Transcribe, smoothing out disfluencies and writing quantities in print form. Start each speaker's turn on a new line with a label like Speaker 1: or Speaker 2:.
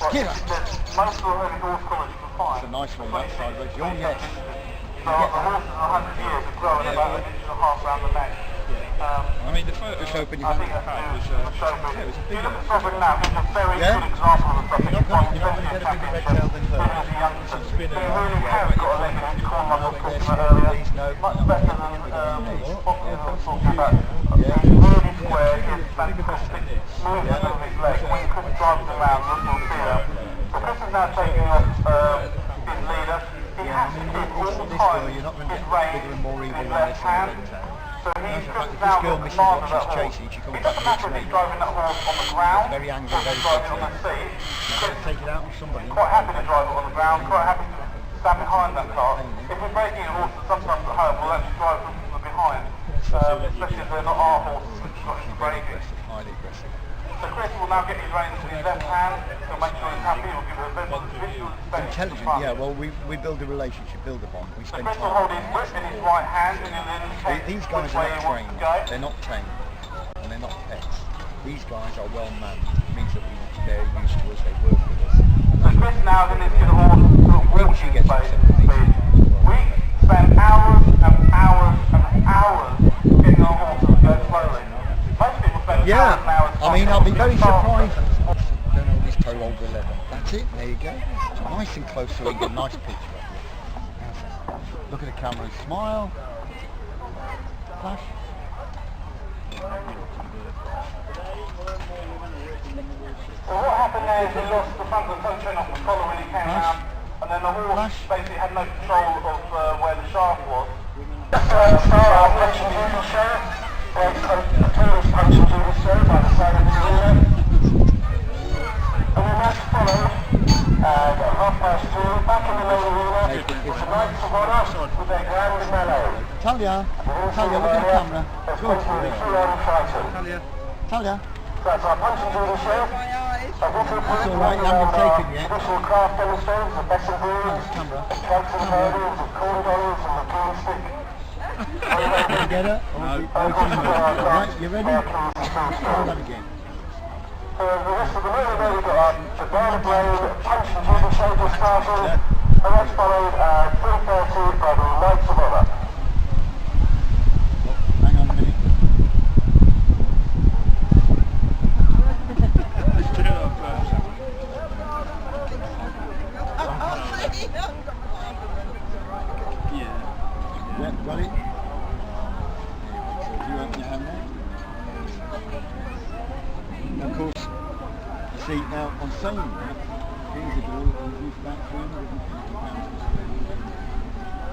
Speaker 1: Skip!
Speaker 2: Most of any horse college you can find.
Speaker 1: It's a nice one, that sideways. Oh, yes.
Speaker 2: So the horse in 100 years has grown about an inch and a half around the neck.
Speaker 3: I mean, the photo
Speaker 1: Just open your
Speaker 3: I
Speaker 1: hand.
Speaker 3: think that had was, yeah, it was a
Speaker 2: If
Speaker 3: big
Speaker 2: you look
Speaker 3: one.
Speaker 2: at Suffolk now, he's a very
Speaker 1: Yeah?
Speaker 2: good example of the stuff that
Speaker 1: You're
Speaker 2: you find
Speaker 1: not going to get a bigger red tail than her.
Speaker 2: as a youngster.
Speaker 3: She's been
Speaker 2: He
Speaker 3: a-
Speaker 2: really has got a leg in his corner, like I was talking about
Speaker 1: Yes,
Speaker 2: earlier.
Speaker 1: these, no.
Speaker 2: Much better than Foxes I was talking about.
Speaker 1: Yeah.
Speaker 2: He's really square, he's fantastic movement of his leg. When Chris drives him around, you'll see that. So Chris is now taking off his leader. He has to keep all the time
Speaker 1: You're not going to
Speaker 2: his
Speaker 1: get
Speaker 2: rein
Speaker 1: bigger and more
Speaker 2: in
Speaker 1: evil
Speaker 2: his
Speaker 1: than
Speaker 2: left
Speaker 1: this
Speaker 2: hand.
Speaker 1: red tail.
Speaker 2: So he's
Speaker 1: If
Speaker 2: just
Speaker 1: this
Speaker 2: now
Speaker 1: girl
Speaker 2: got
Speaker 1: misses
Speaker 2: command
Speaker 1: what
Speaker 2: of that
Speaker 1: she's
Speaker 2: horse.
Speaker 1: chasing, she comes
Speaker 2: It
Speaker 1: back
Speaker 2: doesn't
Speaker 1: and
Speaker 2: matter if
Speaker 1: hits
Speaker 2: he's
Speaker 1: me.
Speaker 2: driving that horse on the ground,
Speaker 1: Very angry,
Speaker 2: or if
Speaker 1: very
Speaker 2: he's driving on the
Speaker 1: frustrated.
Speaker 2: seat. Chris
Speaker 1: Take it out on somebody.
Speaker 2: quite happy to drive it on the ground, quite happy to stand behind that car. If we're breaking a horse, sometimes at home we'll actually drive from the behind, especially if they're not our horses which are not
Speaker 1: Very
Speaker 2: breaking.
Speaker 1: aggressive, highly aggressive.
Speaker 2: So Chris will now get his reins in his left hand, he'll make sure he's happy, he'll give it a bit of visual inspection.
Speaker 1: Intelligent, yeah, well, we build a relationship, build a bond. We
Speaker 2: So
Speaker 1: spend
Speaker 2: Chris will hold his
Speaker 1: time.
Speaker 2: whip in his right hand and he'll then indicate
Speaker 1: These guys
Speaker 2: which
Speaker 1: are
Speaker 2: way
Speaker 1: not
Speaker 2: he wants
Speaker 1: trained,
Speaker 2: to go.
Speaker 1: they're not tamed, and they're not pets. These guys are well manned. It means that they're used to us, they work with us.
Speaker 2: So Chris now then is going to hold sort of walking
Speaker 1: She gets
Speaker 2: space.
Speaker 1: upset with these.
Speaker 2: We spend hours and hours and hours getting our horses to go slowly. Most people spend hours and hours.
Speaker 1: Yeah, I mean, I'll be very
Speaker 2: faster.
Speaker 1: surprised. Don't know this toe over 11. That's it, there you go. It's nice and close so we can get a nice picture of you. Look at the camera and smile. Flash.
Speaker 2: Well, what happened there is he lost the front of the toe chain off the collar when he came
Speaker 1: Flash.
Speaker 2: round, and then the horse
Speaker 1: Flash.
Speaker 2: basically had no control of where the shaft was. Our punch and duty show, the tourist punch and duty show by the side of the arena. And the match followed at 2:30 back in the main arena with the Knights of Honor with their grand finale.
Speaker 1: Talia, Talia, look at the camera. Good.
Speaker 2: Talia.
Speaker 1: Talia.
Speaker 2: So that's our punch and duty show.
Speaker 1: That's all right, you haven't been taken yet.
Speaker 2: Traditional craft demonstrators, the best of breeds,
Speaker 1: Camera.
Speaker 2: the trunks and hurdles, the corridors and the king stick.
Speaker 1: Together. Alright, you ready? Hold that again.
Speaker 2: For the rest of the morning, then we've got the Banner Blade punch and duty show just started, and that's followed at 3:30 by the Knights of Honor.
Speaker 1: Hang on a minute. Yeah, got it. So if you open your hand there. Of course, you see now on saying that, here's a girl who's used about £350 to spend.